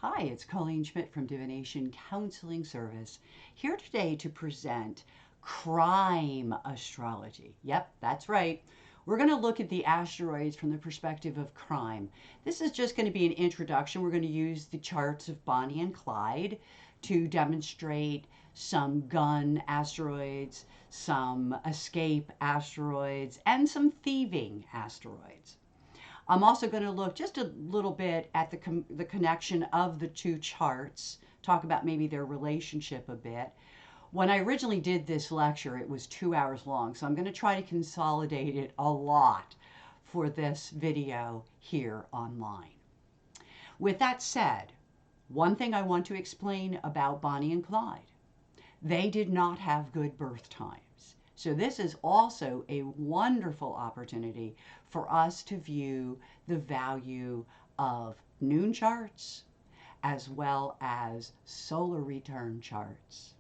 Hi, it's Colleen Schmidt from Divination Counseling Service, here today to present crime astrology. Yep, that's right. We're going to look at the asteroids from the perspective of crime. This is just going to be an introduction. We're going to use the charts of Bonnie and Clyde to demonstrate some gun asteroids, some escape asteroids, and some thieving asteroids. I'm also going to look just a little bit at the connection of the two charts, talk about maybe their relationship a bit. When I originally did this lecture, it was 2 hours long, so I'm going to try to consolidate it a lot for this video here online. With that said, one thing I want to explain about Bonnie and Clyde. They did not have good birth times. So this is also a wonderful opportunity for us to view the value of noon charts as well as solar return charts,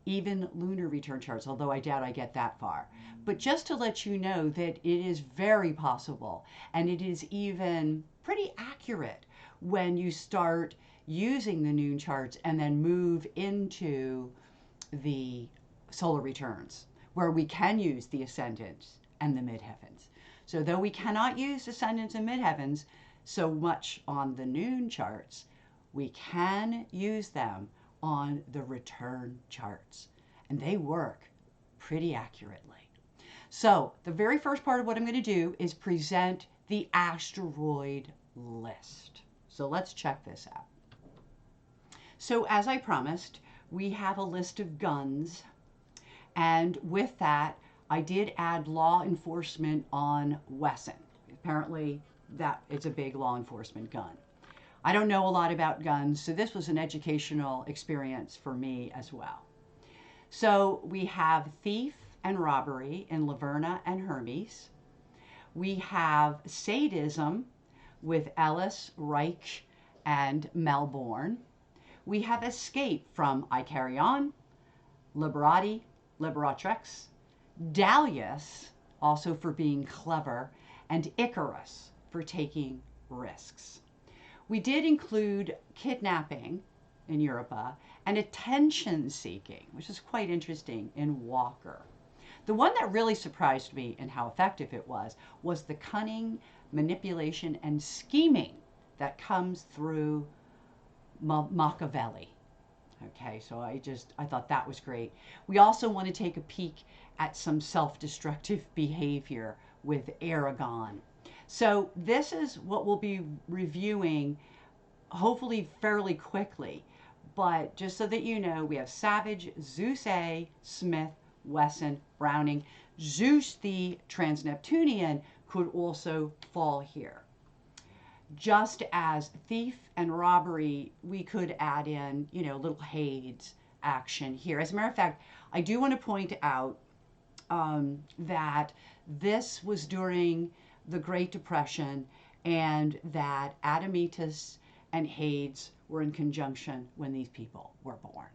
even lunar return charts, although I doubt I get that far. But just to let you know that it is very possible, and it is even pretty accurate when you start using the noon charts and then move into the solar returns, where we can use the ascendants and the midheavens. So though we cannot use ascendants and midheavens so much on the noon charts, we can use them on the return charts, and they work pretty accurately. So the very first part of what I'm going to do is present the asteroid list. So let's check this out. So as I promised, we have a list of guns, and with that, I did add law enforcement on Wesson. Apparently, that it's a big law enforcement gun. I don't know a lot about guns, so this was an educational experience for me as well. So we have thief and robbery in Laverna and Hermes. We have sadism with Ellis, Reich, and Melbourne. We have escape from I Carry On, Liberati, Liberatrix, Dalius, also for being clever, and Icarus for taking risks. We did include kidnapping in Europa and attention seeking, which is quite interesting in Walker. The one that really surprised me in how effective it was the cunning, manipulation, and scheming that comes through Machiavelli. Okay, so I thought that was great. We also want to take a peek at some self-destructive behavior with Aragon. So this is what we'll be reviewing, hopefully fairly quickly. But just so that you know, we have Savage, Zeus A, Smith, Wesson, Browning. Zeus the Trans-Neptunian could also fall here. Just as thief and robbery, we could add in, little Hades action here. As a matter of fact, I do want to point out that this was during the Great Depression, and that Admetus and Hades were in conjunction when these people were born.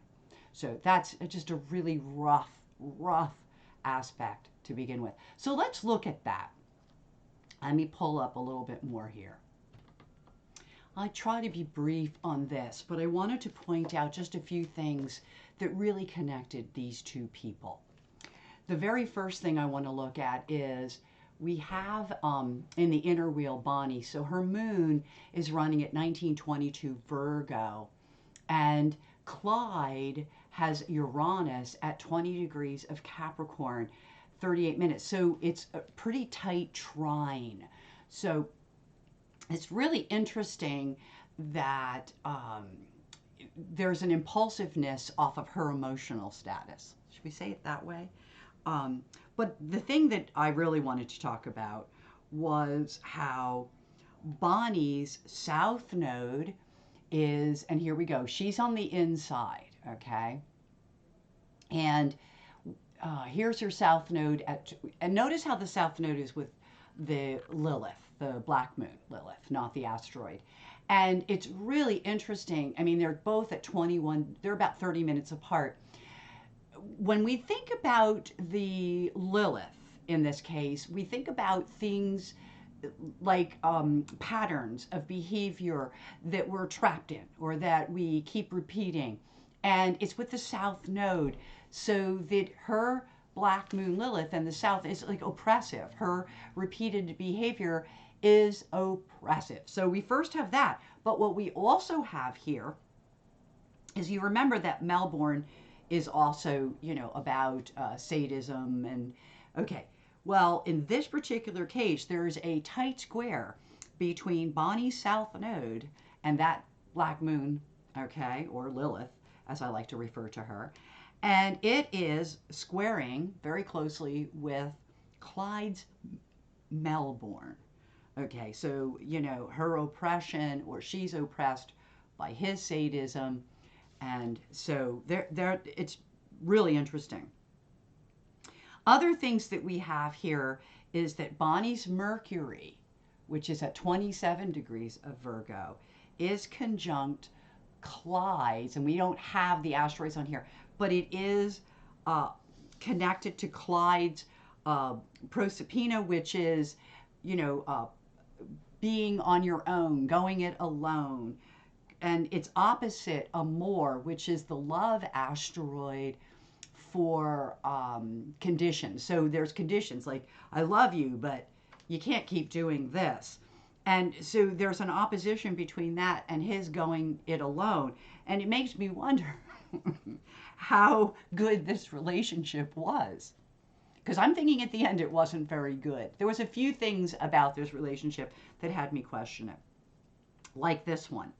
So that's just a really rough aspect to begin with. So let's look at that. Let me pull up a little bit more here. I try to be brief on this, but I wanted to point out just a few things that really connected these two people. The very first thing I want to look at is we have in the inner wheel Bonnie. So her moon is running at 1922 Virgo, and Clyde has Uranus at 20 degrees of Capricorn, 38 minutes. So it's a pretty tight trine. So it's really interesting that there's an impulsiveness off of her emotional status. Should we say it that way? But the thing that I really wanted to talk about was how Bonnie's south node is, and here we go, she's on the inside, okay? And here's her south node, and notice how the south node is with the Lilith, the black moon Lilith, not the asteroid. And it's really interesting. I mean, they're both at 21, they're about 30 minutes apart. When we think about the Lilith in this case, we think about things like patterns of behavior that we're trapped in or that we keep repeating. And it's with the South Node, so that her Black Moon Lilith and the South is like oppressive. Her repeated behavior is oppressive. So we first have that. But what we also have here is, you remember that Melbourne is also, about sadism and, okay. Well, in this particular case, there's a tight square between Bonnie's South Node and that Black Moon, okay, or Lilith, as I like to refer to her. And it is squaring very closely with Clyde's Melbourne. Okay, so, her oppression, or she's oppressed by his sadism. And so it's really interesting. Other things that we have here is that Bonnie's Mercury, which is at 27 degrees of Virgo, is conjunct Clyde's, and we don't have the asteroids on here, but it is connected to Clyde's Proserpina, which is, being on your own, going it alone. And it's opposite Amor, which is the love asteroid for conditions. So there's conditions like, I love you, but you can't keep doing this. And so there's an opposition between that and his going it alone. And it makes me wonder how good this relationship was. Because I'm thinking at the end it wasn't very good. There was a few things about this relationship that had me question it. Like this one.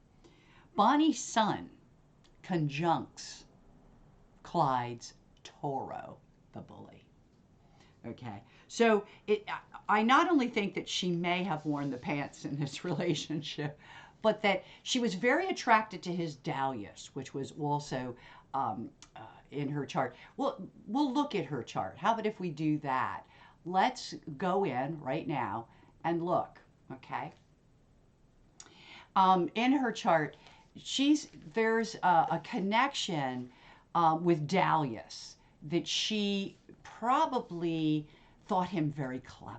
Bonnie's Sun conjuncts Clyde's Taureau, the bully. Okay, so I not only think that she may have worn the pants in this relationship, but that she was very attracted to his Dalius, which was also in her chart. We'll look at her chart. How about if we do that? Let's go in right now and look, okay? In her chart, there's a connection with Dalius, that she probably thought him very clever.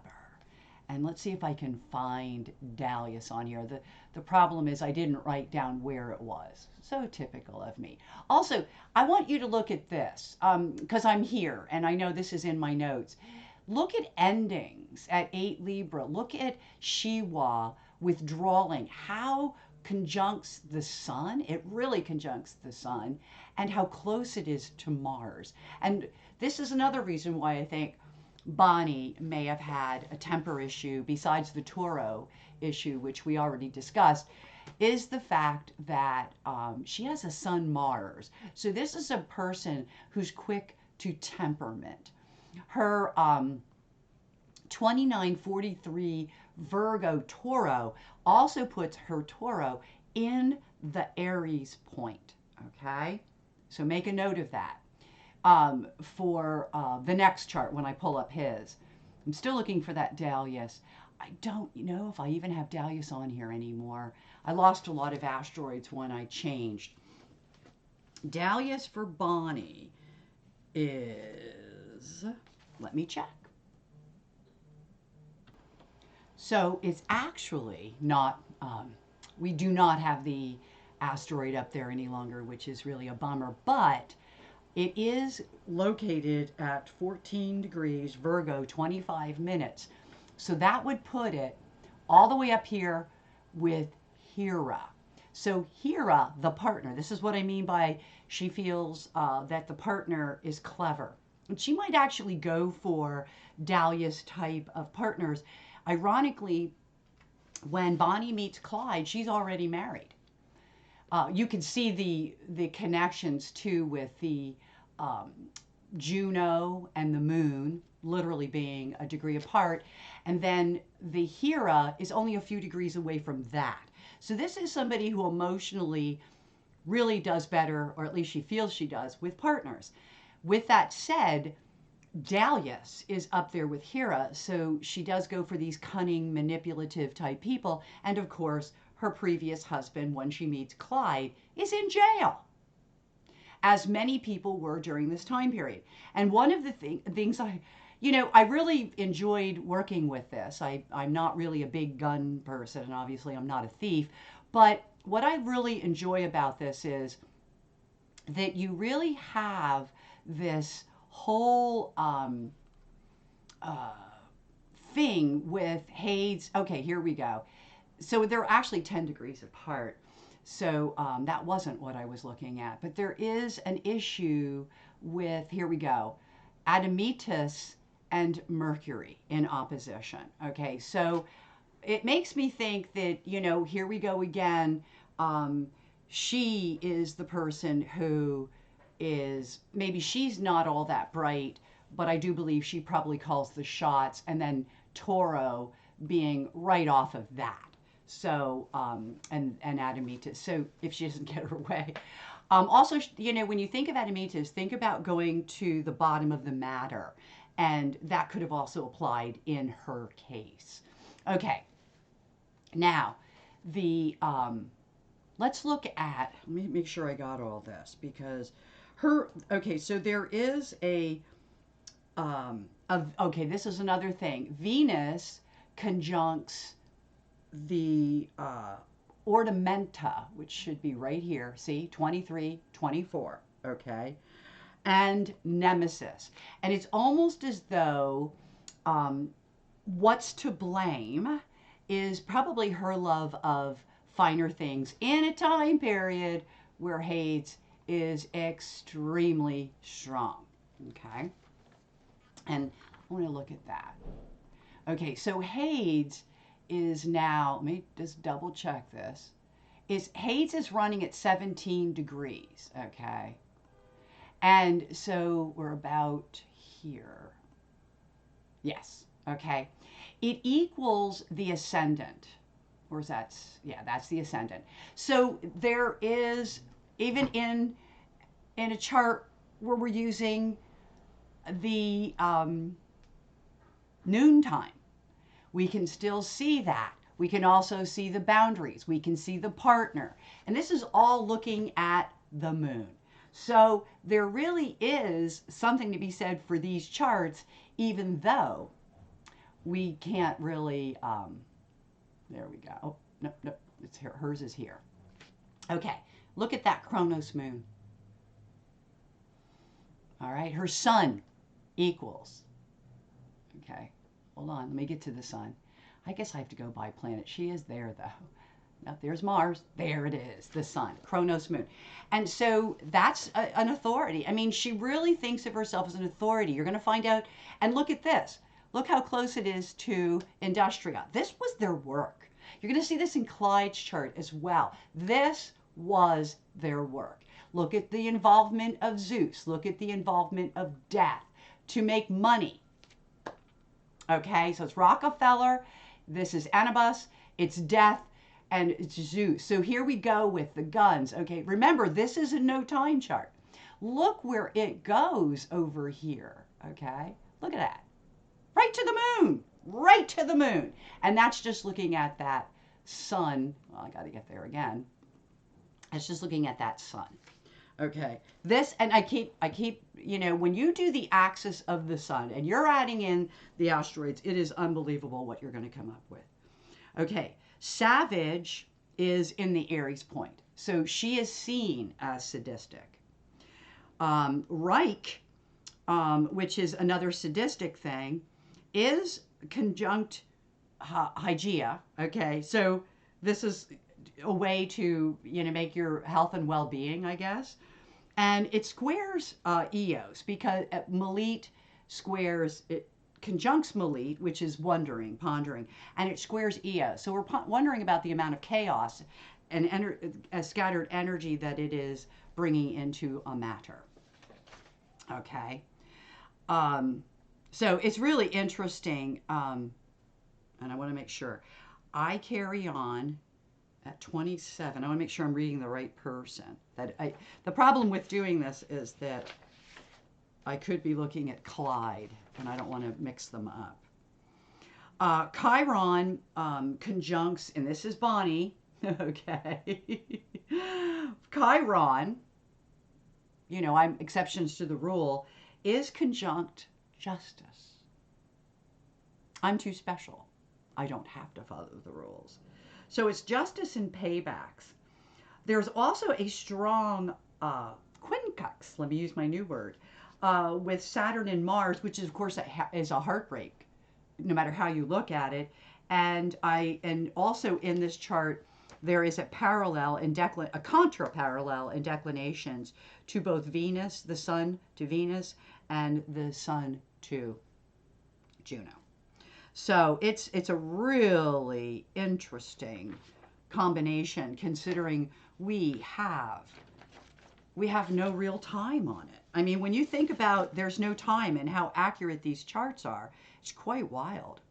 And let's see if I can find Dalius on here. The problem is I didn't write down where it was. So typical of me. Also, I want you to look at this, because I'm here and I know this is in my notes. Look at endings at 8 Libra. Look at Shiwa withdrawing. How conjuncts the sun. It really conjuncts the sun, and how close it is to Mars. And this is another reason why I think Bonnie may have had a temper issue besides the Taureau issue, which we already discussed, is the fact that she has a sun Mars. So this is a person who's quick to temperament. Her 2943 Virgo Taureau also puts her Taureau in the Aries point. Okay, so make a note of that for the next chart when I pull up his. I'm still looking for that Dalius. I don't know if I even have Dalius on here anymore. I lost a lot of asteroids when I changed. Dalius for Bonnie is, let me check. So it's actually not, we do not have the asteroid up there any longer, which is really a bummer, but it is located at 14 degrees Virgo, 25 minutes. So that would put it all the way up here with Hera. So Hera, the partner, this is what I mean by she feels that the partner is clever. And she might actually go for Dalius type of partners. Ironically, when Bonnie meets Clyde, she's already married. You can see the connections too with the Juno and the moon literally being a degree apart. And then the Hera is only a few degrees away from that. So this is somebody who emotionally really does better, or at least she feels she does, with partners. With that said, Dalius is up there with Hera, so she does go for these cunning, manipulative type people. And of course, her previous husband, when she meets Clyde, is in jail, as many people were during this time period. And one of the things I really enjoyed working with this. I'm not really a big gun person, and obviously I'm not a thief. But what I really enjoy about this is that you really have this whole uh, thing with Hades. Okay, here we go. So they're actually 10 degrees apart. So that wasn't what I was looking at. But there is an issue with, here we go, Admetus and Mercury in opposition. Okay, so it makes me think that, here we go again. Um, she is the person who is, maybe she's not all that bright, but I do believe she probably calls the shots, and then Toro being right off of that. So, and Admetus. So if she doesn't get her way. Also, when you think of Admetus, think about going to the bottom of the matter. And that could have also applied in her case. Okay. Now, the let's look at, let me make sure I got all this, because okay, so there is okay, this is another thing. Venus conjuncts the ornamenta, which should be right here. See, 23, 24. Okay. And Nemesis. And it's almost as though what's to blame is probably her love of finer things in a time period where Hades is extremely strong. Okay. And I want to look at that. Okay, so Hades is now, let me just double check this. Hades is running at 17 degrees, okay? And so we're about here. Yes, okay. It equals the ascendant. Where's that? Yeah, that's the ascendant. So there is, even in a chart where we're using the noontime, we can still see that. We can also see the boundaries. We can see the partner. And this is all looking at the moon. So there really is something to be said for these charts, even though we can't really, there we go. Oh, no, no, it's here. Hers is here. Okay, look at that Kronos moon. All right, her sun equals. Okay, hold on, let me get to the sun. I guess I have to go by planet. She is there, though. Now, there's Mars. There it is, the sun, Kronos moon. And so that's an authority. I mean, she really thinks of herself as an authority. You're going to find out. And look at this. Look how close it is to Industria. This was their work. You're going to see this in Clyde's chart as well. This was their work. Look at the involvement of Zeus. Look at the involvement of death to make money. Okay, so it's Rockefeller. This is Anubis. It's death. And it's Zeus. So here we go with the guns. Okay, remember, this is a no time chart. Look where it goes over here. Okay, look at that. Right to the moon. Right to the moon. And that's just looking at that sun. Well, I got to get there again. It's just looking at that sun. Okay, this, and I keep, when you do the axis of the sun and you're adding in the asteroids, it is unbelievable what you're going to come up with. Okay, Savage is in the Aries point, so she is seen as sadistic. Reich, which is another sadistic thing, is conjunct Hygeia. Okay, so this is a way to make your health and well-being, I guess. And it squares Eos, because Malit squares, it conjuncts Malit, which is wondering, pondering, and it squares Eos. So we're wondering about the amount of chaos and scattered energy that it is bringing into a matter. Okay. So it's really interesting, and I want to make sure I carry on at 27. I want to make sure I'm reading the right person. The problem with doing this is that I could be looking at Clyde, and I don't want to mix them up. Chiron conjuncts, and this is Bonnie, okay. Chiron, I'm exceptions to the rule, is conjunct Justice. I'm too special. I don't have to follow the rules. So it's justice and paybacks. There's also a strong quincux, let me use my new word, with Saturn and Mars, which is, of course, is a heartbreak, no matter how you look at it. And also in this chart, there is a parallel in a contra parallel in declinations to both Venus, the Sun to Venus, and the Sun to Juno. So it's a really interesting combination, considering we have no real time on it. I mean, when you think about there's no time and how accurate these charts are, it's quite wild.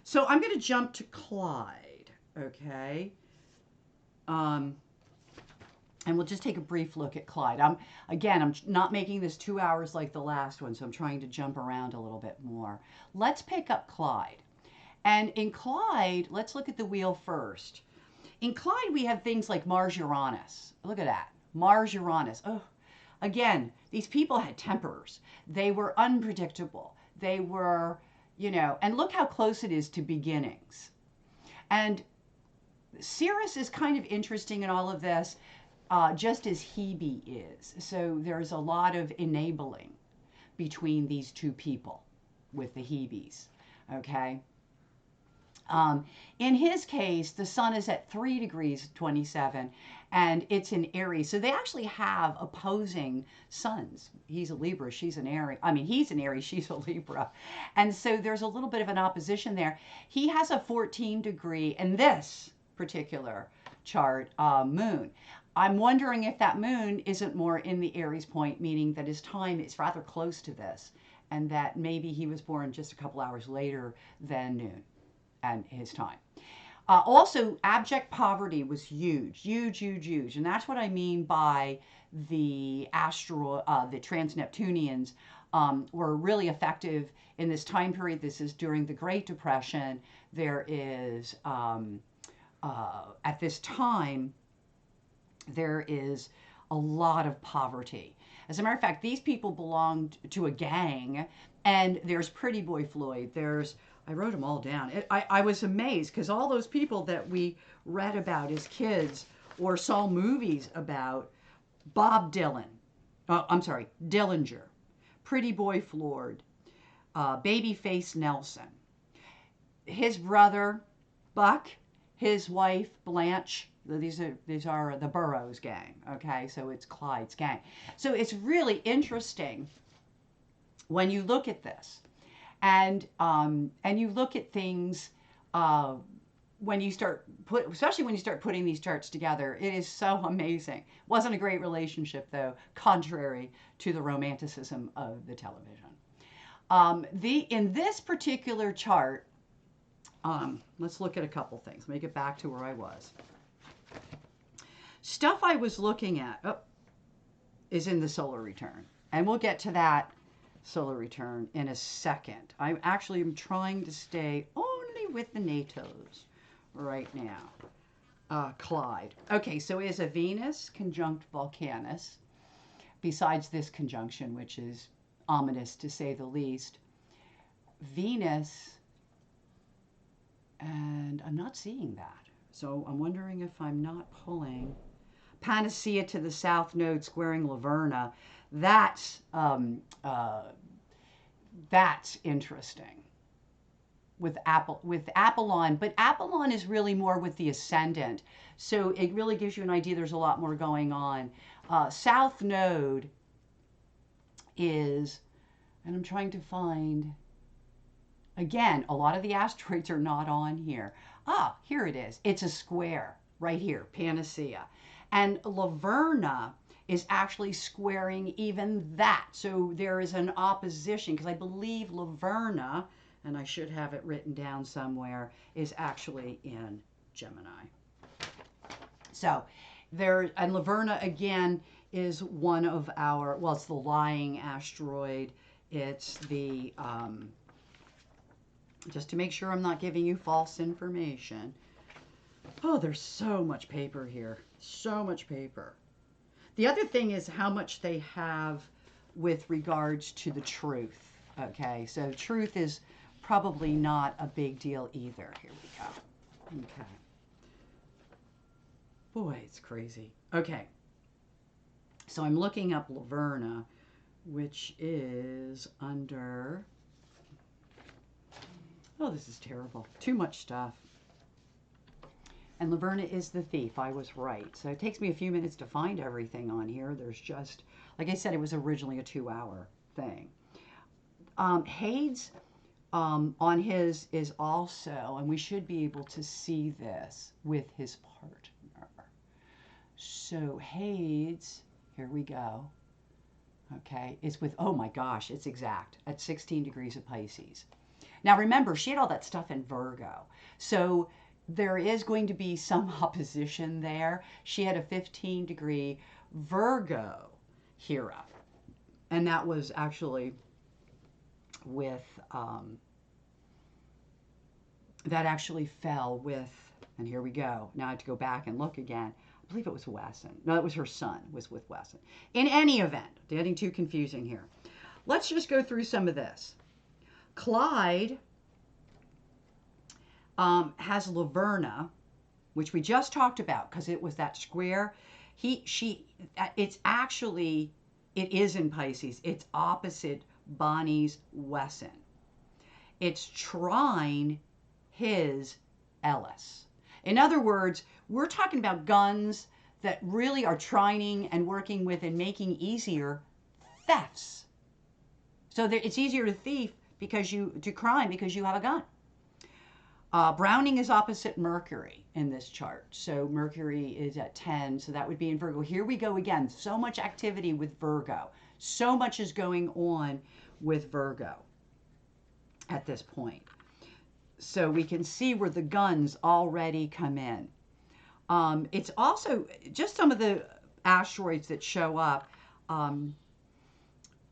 So I'm going to jump to Clyde, okay? And we'll just take a brief look at Clyde. I'm not making this 2 hours like the last one, so I'm trying to jump around a little bit more. Let's pick up Clyde. And in Clyde, let's look at the wheel first. In Clyde, we have things like Mars Uranus. Look at that. Mars Uranus. Oh, again, these people had tempers. They were unpredictable. They were, and look how close it is to beginnings. And Sirius is kind of interesting in all of this, just as Hebe is. So there's a lot of enabling between these two people with the Hebes, okay? In his case, the sun is at 3 degrees 27, and it's in Aries. So they actually have opposing suns. He's a Libra, she's an Aries. I mean, he's an Aries, she's a Libra. And so there's a little bit of an opposition there. He has a 14 degree, in this particular chart, moon. I'm wondering if that moon isn't more in the Aries point, meaning that his time is rather close to this, and that maybe he was born just a couple hours later than noon and his time. Also, abject poverty was huge, huge, huge, huge. And that's what I mean by the the trans-Neptunians were really effective in this time period. This is during the Great Depression. There is, at this time, there is a lot of poverty. As a matter of fact, these people belonged to a gang, and there's Pretty Boy Floyd, I wrote them all down. I was amazed because all those people that we read about as kids or saw movies about, Bob Dylan, Dillinger, Pretty Boy Floyd, Babyface Nelson, his brother Buck, his wife Blanche. These are the Burroughs gang, okay? So it's Clyde's gang. So it's really interesting when you look at this. And you look at things when you especially when you start putting these charts together, it is so amazing. Wasn't a great relationship though, contrary to the romanticism of the television. In this particular chart, let's look at a couple things. Let me get back to where I was. Stuff I was looking at is in the solar return, and we'll get to that solar return in a second. I actually am trying to stay only with the NATOs right now. Clyde. Okay, so is a Venus conjunct Vulcanus, besides this conjunction, which is ominous to say the least. Venus, and I'm not seeing that. So I'm wondering if I'm not pulling Panacea to the south node squaring Laverna. That's interesting with Apollon, but Apollon is really more with the ascendant, so it really gives you an idea there's a lot more going on. South node is, and I'm trying to find, again, a lot of the asteroids are not on here. Here it is. It's a square right here, Panacea. And Laverna is actually squaring even that. So there is an opposition, because I believe Laverna, and I should have it written down somewhere, is actually in Gemini. So there, and Laverna again is one of our, well, it's the lying asteroid. It's the, just to make sure I'm not giving you false information. Oh, there's so much paper here. So much paper. The other thing is how much they have with regards to the truth. Okay, so truth is probably not a big deal either. Here we go. Okay. Boy, it's crazy. Okay. So I'm looking up Laverna, which is under, oh, this is terrible. Too much stuff. And Laverna is the thief. I was right. So it takes me a few minutes to find everything on here. There's just, like I said, it was originally a 2-hour thing. Hades on his is also, and we should be able to see this with his partner. So Hades, here we go. Okay, is with, oh my gosh, it's exact, at 16 degrees of Pisces. Now remember, she had all that stuff in Virgo. So there is going to be some opposition there. She had a 15-degree Virgo Hera. And that was actually with, that actually fell with, and here we go. Now I have to go back and look again. I believe it was Wesson. No, it was her son, was with Wesson. In any event, getting too confusing here. Let's just go through some of this. Clyde has Laverna, which we just talked about because it was that square. It's actually, it is in Pisces. It's opposite Bonnie's Wesson. It's trine his Ellis. In other words, we're talking about guns that really are trining and working with and making easier thefts. So it's easier to thief to crime because you have a gun. Browning is opposite Mercury in this chart. So Mercury is at 10, so that would be in Virgo. Here we go again. So much activity with Virgo. So much is going on with Virgo at this point. So we can see where the guns already come in. It's also just some of the asteroids that show up.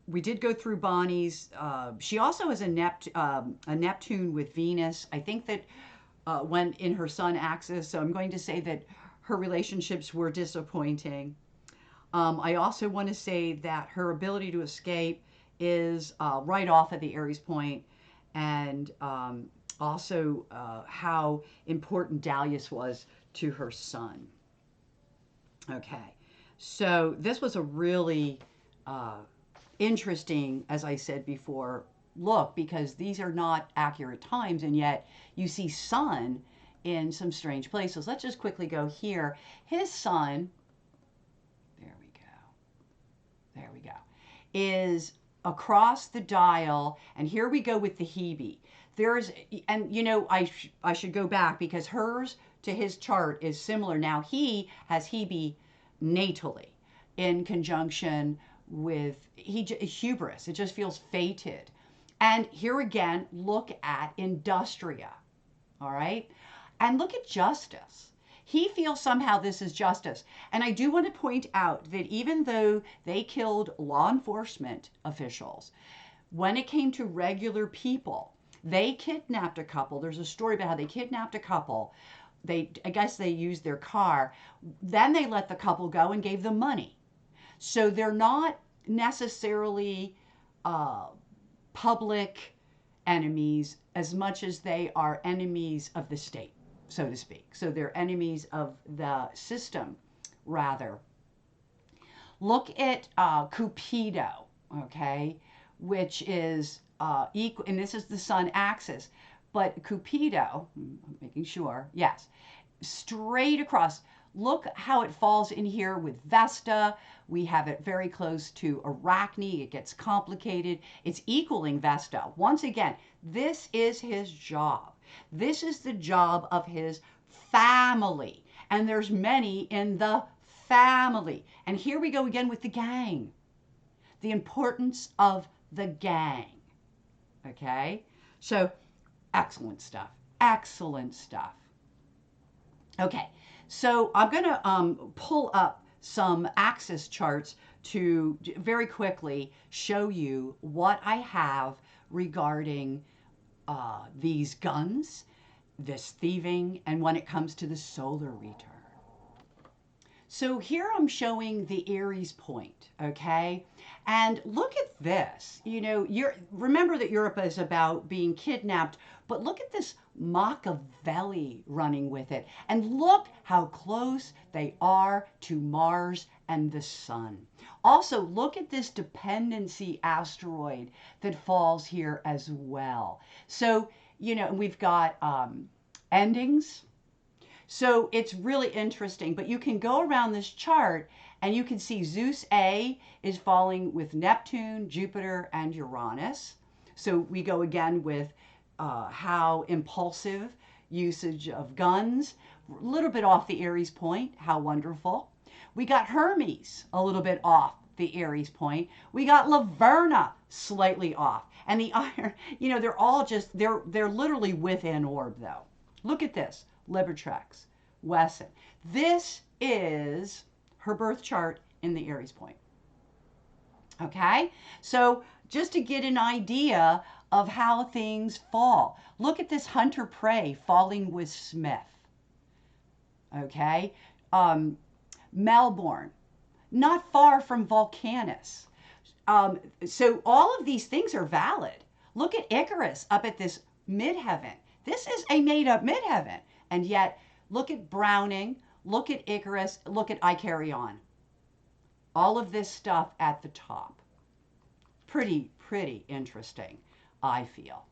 We did go through Bonnie's. She also has a Neptune with Venus. I think that went in her sun axis. So I'm going to say that her relationships were disappointing. I also want to say that her ability to escape is right off at the Aries point, and also how important Dalius was to her son. Okay, so this was a really interesting, as I said before, look, because these are not accurate times, and yet you see sun in some strange places. Let's just quickly go here. His sun, there we go, is across the dial, and here we go with the Hebe. There's, and you know, I should go back because hers to his chart is similar. Now he has Hebe natally in conjunction with hubris. It just feels fated. And here again, look at Industria, all right? And look at Justice. He feels somehow this is justice. And I do want to point out that even though they killed law enforcement officials, when it came to regular people, they kidnapped a couple. There's a story about how they kidnapped a couple. I guess they used their car. Then they let the couple go and gave them money. So they're not necessarily public enemies as much as they are enemies of the state, so to speak. So they're enemies of the system, rather. Look at Cupido, okay, which is equal, and this is the sun axis. But Cupido, I'm making sure, yes, straight across. Look how it falls in here with Vesta. We have it very close to Arachne. It gets complicated. It's equaling Vesta. Once again, this is his job. This is the job of his family. And there's many in the family. And here we go again with the gang. The importance of the gang. Okay? So, excellent stuff. Excellent stuff. Okay. So I'm going to pull up some axis charts to very quickly show you what I have regarding these guns, this thieving, and when it comes to the solar return. So here I'm showing the Aries point, okay? And look at this. You know, you're remember that Europe is about being kidnapped, but look at this Machiavelli running with it. And look how close they are to Mars and the sun. Also, look at this dependency asteroid that falls here as well. So, you know, we've got endings. So it's really interesting, but you can go around this chart and you can see Zeus A is falling with Neptune, Jupiter, and Uranus. So we go again with how impulsive usage of guns, a little bit off the Aries point, how wonderful. We got Hermes a little bit off the Aries point. We got Laverna slightly off. And the iron, you know, they're all just, they're literally within orb though. Look at this. Liberatrix, Wesson. This is her birth chart in the Aries point. Okay, so just to get an idea of how things fall, look at this hunter prey falling with Smith. Okay, Melbourne, not far from Volcanus. So all of these things are valid. Look at Icarus up at this midheaven. This is a made up midheaven. And yet, look at Browning, look at Icarus, look at Icarion. All of this stuff at the top. Pretty interesting, I feel.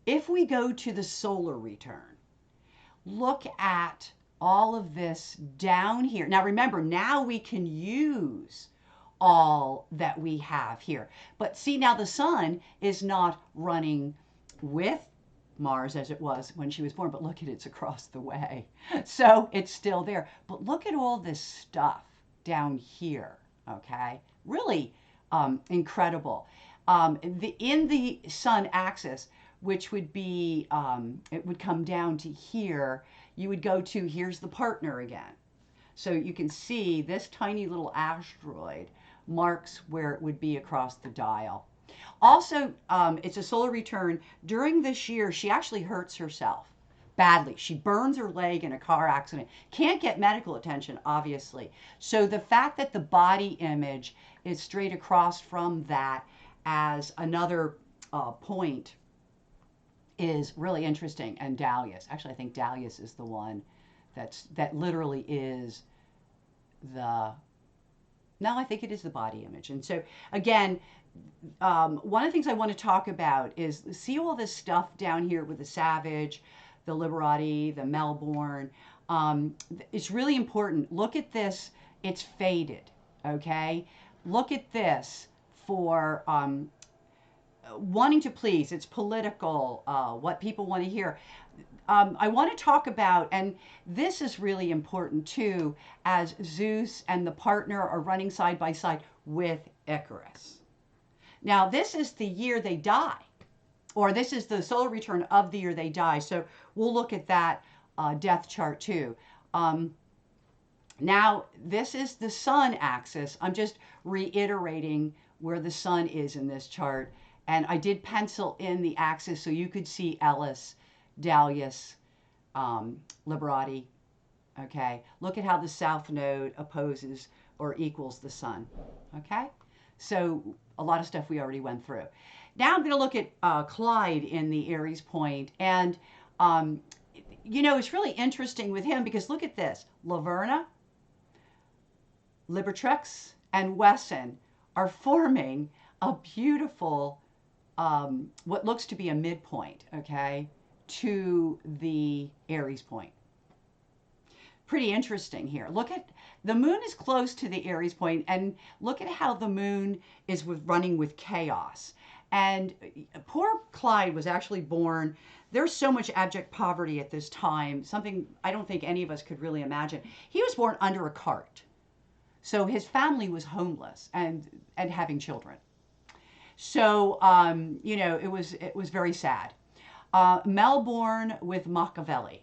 If we go to the solar return, look at all of this down here. Now remember, now we can use all that we have here. But see, now the sun is not running with Mars as it was when she was born, but look at it's across the way. So it's still there. But look at all this stuff down here, okay? Really incredible. In the sun axis, which would be, it would come down to here, you would go to, here's the partner again. So you can see this tiny little asteroid marks where it would be across the dial. Also, it's a solar return. During this year, she actually hurts herself badly. She burns her leg in a car accident. Can't get medical attention, obviously. So the fact that the body image is straight across from that as another point is really interesting. And Dalius, actually, I think Dalius is the one that literally is the, no, I think it is the body image. And so again, one of the things I want to talk about is see all this stuff down here with the Savage, the Liberati, the Melbourne. It's really important. Look at this. It's faded. Okay. Look at this for wanting to please. It's political, what people want to hear. I want to talk about, and this is really important too, as Zeus and the partner are running side by side with Icarus. Now, this is the year they die, or this is the solar return of the year they die. So we'll look at that death chart too. Now, this is the sun axis. I'm just reiterating where the sun is in this chart. And I did pencil in the axis so you could see Ellis, Dalius, Liberati. Okay, look at how the south node opposes or equals the sun. Okay, so a lot of stuff we already went through. Now I'm going to look at Clyde in the Aries point. And, you know, it's really interesting with him because look at this. Laverna, Liberatrix, and Wesson are forming a beautiful, what looks to be a midpoint, okay, to the Aries point. Pretty interesting here. Look at, the moon is close to the Aries point, and look at how the moon is running with chaos. And poor Clyde was actually born, there's so much abject poverty at this time, something I don't think any of us could really imagine. He was born under a cart. So his family was homeless and having children. So, you know, it was very sad. Melbourne with Machiavelli.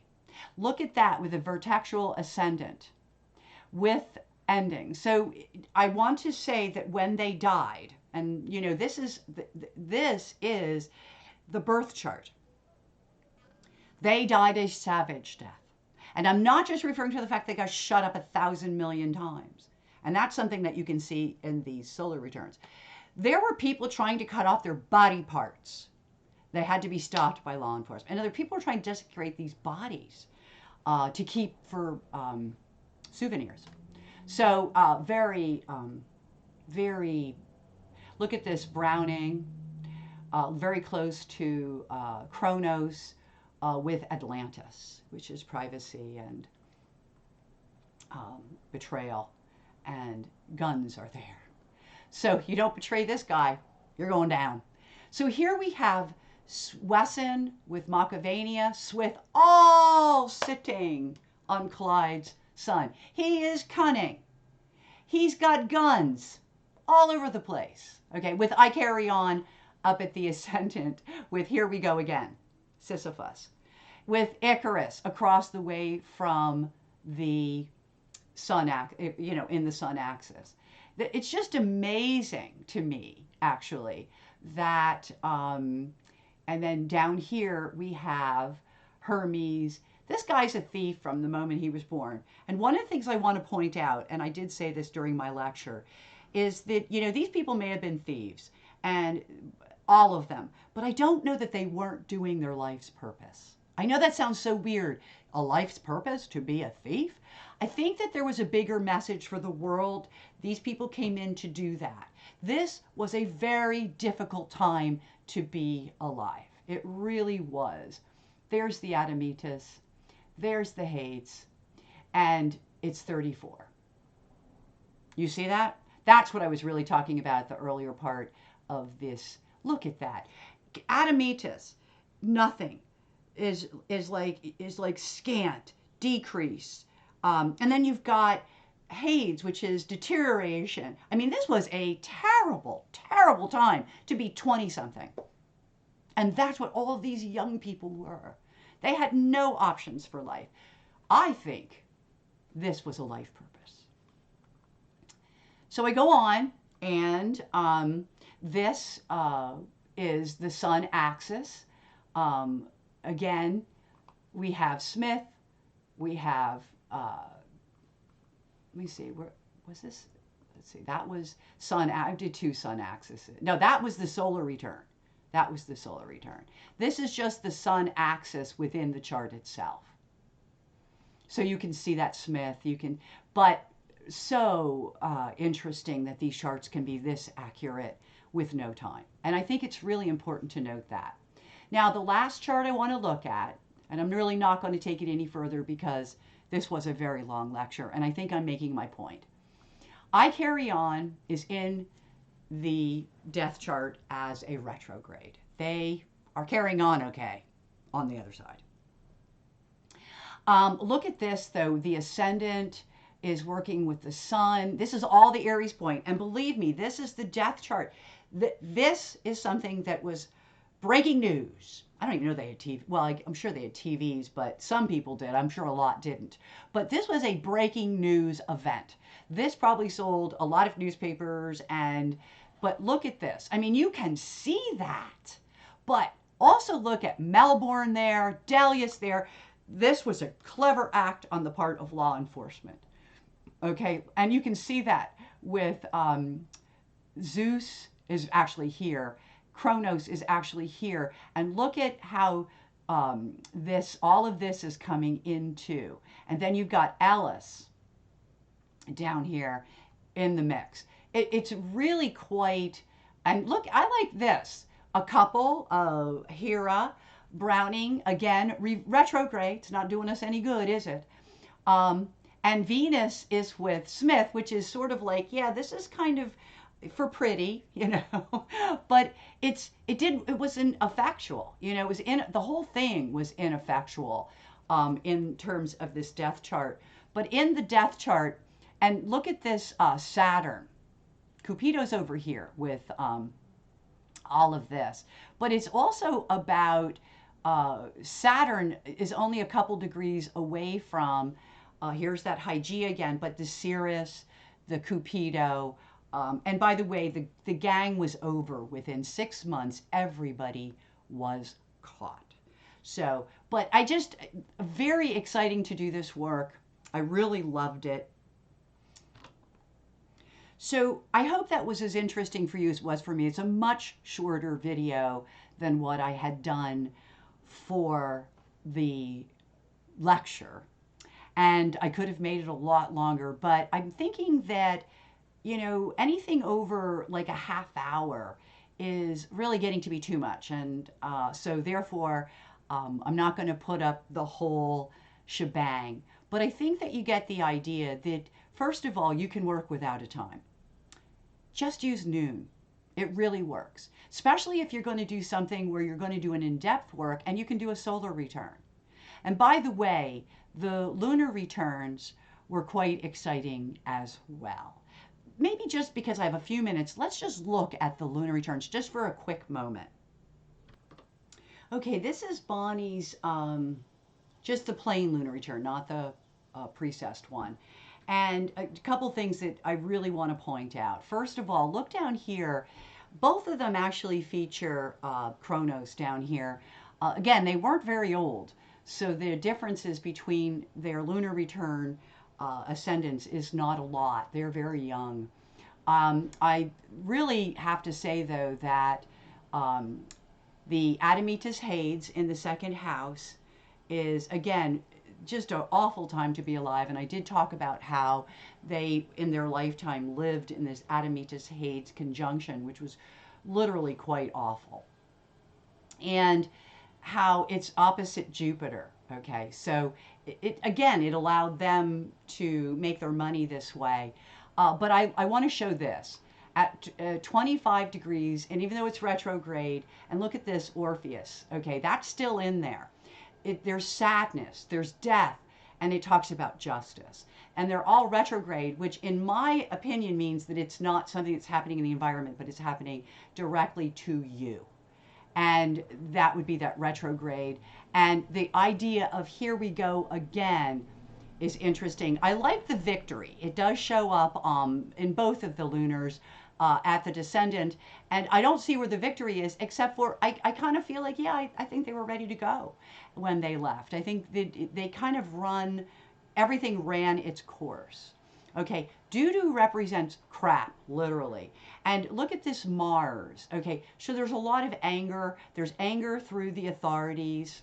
Look at that with a vertexual ascendant with ending. So I want to say that when they died, and you know, this is the birth chart. They died a savage death. And I'm not just referring to the fact they got shut up 1,000,000,000 times. And that's something that you can see in these solar returns. There were people trying to cut off their body parts. They had to be stopped by law enforcement. And other people were trying to desecrate these bodies to keep for souvenirs. So very, look at this Browning, very close to Kronos with Atlantis, which is privacy and betrayal, and guns are there. So you don't betray this guy, you're going down. So here we have Wesson with Macavania, Swith, all sitting on Clyde's son. He is cunning. He's got guns all over the place. Okay, with I Carry On up at the ascendant, with Here We Go Again, Sisyphus. With Icarus across the way from the sun, in the sun axis. It's just amazing to me, actually, that, and then down here we have Hermes. This guy's a thief from the moment he was born. And one of the things I want to point out, and I did say this during my lecture, is that, these people may have been thieves, and all of them, but I don't know that they weren't doing their life's purpose. I know that sounds so weird. A life's purpose to be a thief? I think that there was a bigger message for the world. These people came in to do that. This was a very difficult time to be alive. It really was. There's the Admetus, there's the Hades, and it's 34. You see that? That's what I was really talking about at the earlier part of this. Look at that. Admetus, nothing, is like scant, decrease. And then you've got Hades, which is deterioration. I mean, this was a terrible, terrible time to be 20-something. And that's what all of these young people were. They had no options for life. I think this was a life purpose. So I go on, and this is the sun axis. Again, we have Smith, we have, let me see, where was this? Let's see, that was sun, I did two sun axes. No, that was the solar return. That was the solar return. This is just the sun axis within the chart itself. So you can see that Smith, but so interesting that these charts can be this accurate with no time. And I think it's really important to note that. Now, the last chart I want to look at, and I'm really not going to take it any further because this was a very long lecture, and I think I'm making my point. I Carry On is in the death chart as a retrograde. They are carrying on okay on the other side. Look at this, though. The ascendant is working with the sun. This is all the Aries point. And believe me, this is the death chart. This is something that was breaking news. I don't even know they had TV. Well, I'm sure they had TVs, but some people did. I'm sure a lot didn't. But this was a breaking news event. This probably sold a lot of newspapers, but look at this. I mean, you can see that. But also look at Melbourne there, Delius there. This was a clever act on the part of law enforcement. Okay, and you can see that with Zeus is actually here. Kronos is actually here. And look at how all of this is coming into. And then you've got Alice down here in the mix. It's really quite, and look, I like this. A couple of Hera, Browning, again, retrograde. It's not doing us any good, is it? And Venus is with Smith, which is sort of like, yeah, this is kind of for pretty, but it was ineffectual, it was the whole thing was ineffectual in terms of this death chart. But in the death chart, and look at this Saturn, Cupido's over here with all of this, but it's also about Saturn is only a couple degrees away from, here's that Hygeia again, but the Sirius, the Cupido, and by the way, the gang was over within 6 months. Everybody was caught. So, But very exciting to do this work. I really loved it. So I hope that was as interesting for you as it was for me. It's a much shorter video than what I had done for the lecture. And I could have made it a lot longer, but I'm thinking that, anything over like a half hour is really getting to be too much. And so therefore, I'm not going to put up the whole shebang. But I think that you get the idea that, first of all, you can work without a time. Just use noon. It really works, especially if you're going to do something where you're going to do an in-depth work and you can do a solar return. And by the way, the lunar returns were quite exciting as well. Maybe just because I have a few minutes, let's just look at the lunar returns just for a quick moment. Okay, this is Bonnie's, just the plain lunar return, not the precessed one. And a couple things that I really want to point out. First of all, look down here. Both of them actually feature chronos down here. Again, they weren't very old. So the differences between their lunar return ascendants is not a lot. They're very young. I really have to say, though, that the Admetus Hades in the second house is, again, just an awful time to be alive. And I did talk about how they, in their lifetime, lived in this Admetus Hades conjunction, which was literally quite awful. And how it's opposite Jupiter. Okay, so it again, it allowed them to make their money this way. But I want to show this at 25 degrees, and even though it's retrograde, and look at this Orpheus. Okay, that's still in there. There's sadness, there's death, and it talks about justice. And they're all retrograde, which in my opinion means that it's not something that's happening in the environment, but it's happening directly to you. And that would be that retrograde. And the idea of here we go again is interesting. I like the victory. It does show up in both of the lunars at the descendant. And I don't see where the victory is, except for I kind of feel like, yeah, I think they were ready to go when they left. I think they kind of everything ran its course. Okay, doo-doo represents crap, literally. And look at this Mars. Okay, so there's a lot of anger. There's anger through the authorities.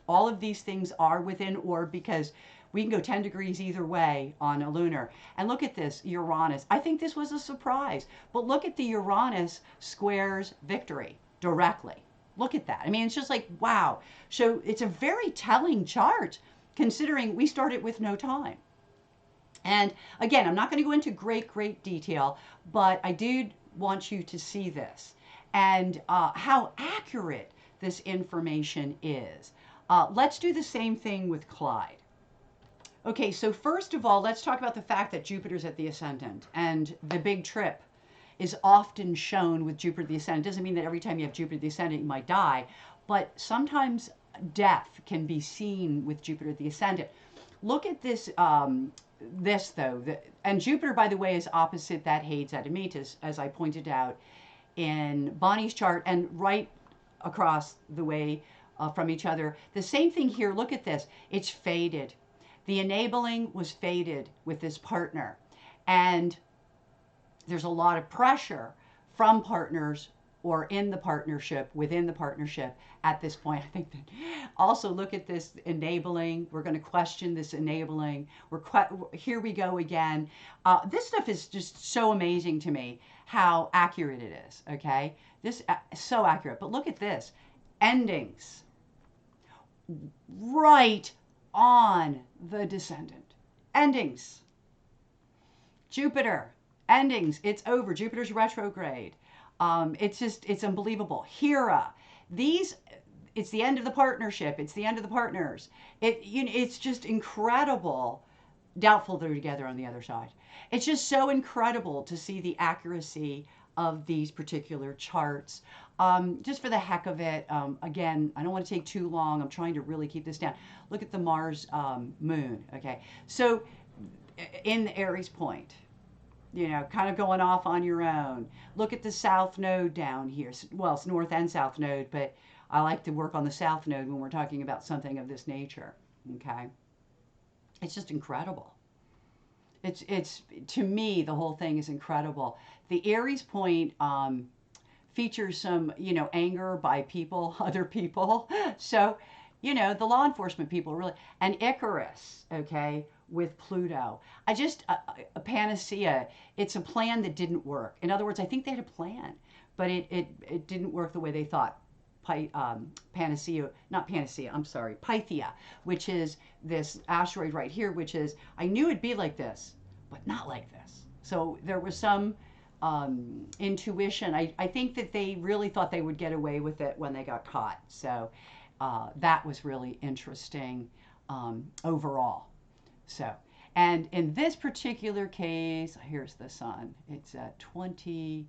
All of these things are within orb because we can go 10 degrees either way on a lunar. And look at this, Uranus. I think this was a surprise. But look at the Uranus squares victory directly. Look at that. I mean, it's just like, wow. So it's a very telling chart considering we started with no time. And again, I'm not going to go into great detail, but I did want you to see this and how accurate this information is. Let's do the same thing with Clyde. Okay, so first of all, let's talk about the fact that Jupiter's at the ascendant, and the big trip is often shown with Jupiter the ascendant. It doesn't mean that every time you have Jupiter the ascendant you might die, but sometimes death can be seen with Jupiter the ascendant. Look at this, and Jupiter, by the way, is opposite that Hades Admetus, as I pointed out in Bonnie's chart, and right across the way from each other. The same thing here. Look at this. It's faded. The enabling was faded with this partner. And there's a lot of pressure from partners or in the partnership, within the partnership at this point. I think that also look at this enabling. We're going to question this enabling. Here we go again. This stuff is just so amazing to me, how accurate it is, okay? This so accurate. But look at this. Endings. Right on the descendant. Endings. Jupiter. Endings. It's over. Jupiter's retrograde. It's unbelievable. Hera. It's the end of the partnership. It's the end of the partners. It's just incredible. Doubtful they're together on the other side. It's just so incredible to see the accuracy of these particular charts. Just for the heck of it, again, I don't want to take too long. I'm trying to really keep this down. Look at the Mars moon. Okay, so in the Aries point, kind of going off on your own. Look at the south node down here. Well, it's north and south node, but I like to work on the south node when we're talking about something of this nature. Okay. It's just incredible. It's to me, the whole thing is incredible. The Aries point features some, anger by people, other people. So, the law enforcement people really, and Icarus, okay, with Pluto. I just, a panacea, it's a plan that didn't work. In other words, I think they had a plan, but it didn't work the way they thought. Panacea, not Panacea, I'm sorry, Pythia, which is this asteroid right here, which is, I knew it'd be like this, but not like this. So there was some intuition. I think that they really thought they would get away with it when they got caught. So that was really interesting overall. So, and in this particular case, here's the sun. It's at 20,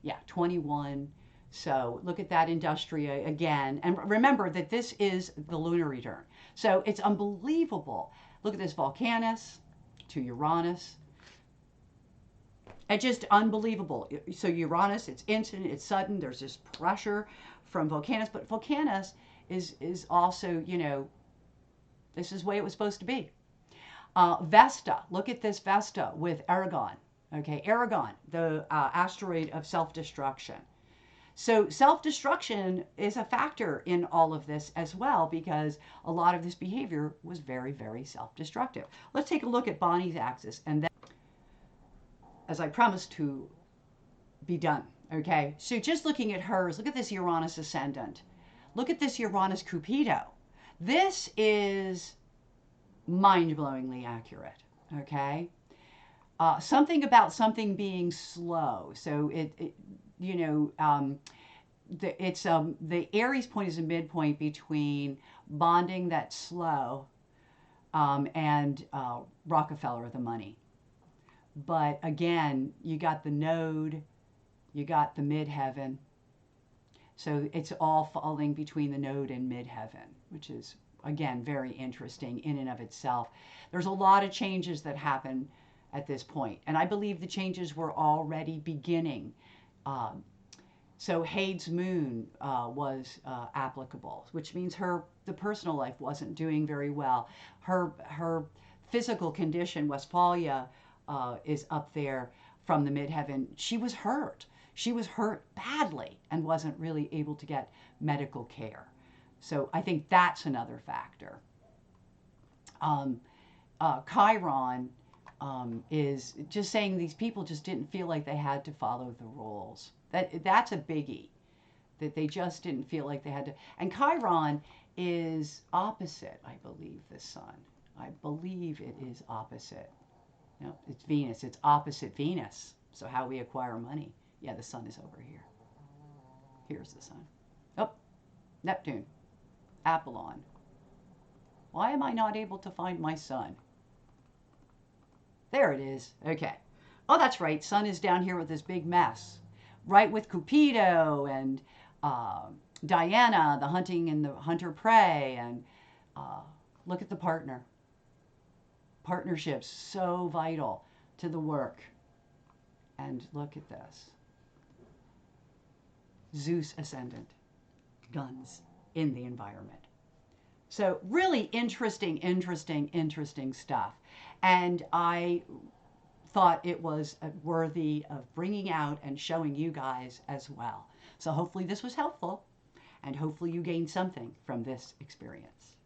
yeah, 21. So look at that industria again. And remember that this is the lunar return. So it's unbelievable. Look at this Volcanus to Uranus. It's just unbelievable. So Uranus, it's instant, it's sudden. There's this pressure from Volcanus. But Volcanus is also, this is the way it was supposed to be. Vesta, look at this Vesta with Aragon. Okay, Aragon, the asteroid of self-destruction. So self-destruction is a factor in all of this as well, because a lot of this behavior was very, very self-destructive. Let's take a look at Bonnie's axis, and then, as I promised to be done, okay? So just looking at hers, look at this Uranus ascendant. Look at this Uranus Cupido. This is mind-blowingly accurate, okay? Something about something being slow. So the Aries point is a midpoint between bonding that's slow and Rockefeller, the money. But again, you got the node, you got the midheaven. So it's all falling between the node and midheaven, which is, again, very interesting in and of itself. There's a lot of changes that happen at this point, and I believe the changes were already beginning. So Hade's moon was applicable, which means the personal life wasn't doing very well. Her physical condition, Westphalia, is up there from the midheaven. She was hurt. She was hurt badly and wasn't really able to get medical care. So I think that's another factor. Chiron is just saying these people just didn't feel like they had to follow the rules. That's a biggie, that they just didn't feel like they had to. And Chiron is opposite, I believe, the sun. I believe it is opposite. No, it's Venus. It's opposite Venus. So how we acquire money. Yeah, the sun is over here. Here's the sun. Oh, Neptune. Apollon. Why am I not able to find my sun? There it is. Okay. Oh, that's right. Sun is down here with this big mess. Right with Cupido and Diana, the hunting and the hunter-prey. And look at the partner. Partnerships, so vital to the work. And look at this. Zeus ascendant. Guns in the environment. So really interesting stuff. And I thought it was worthy of bringing out and showing you guys as well. So hopefully this was helpful, and hopefully you gained something from this experience.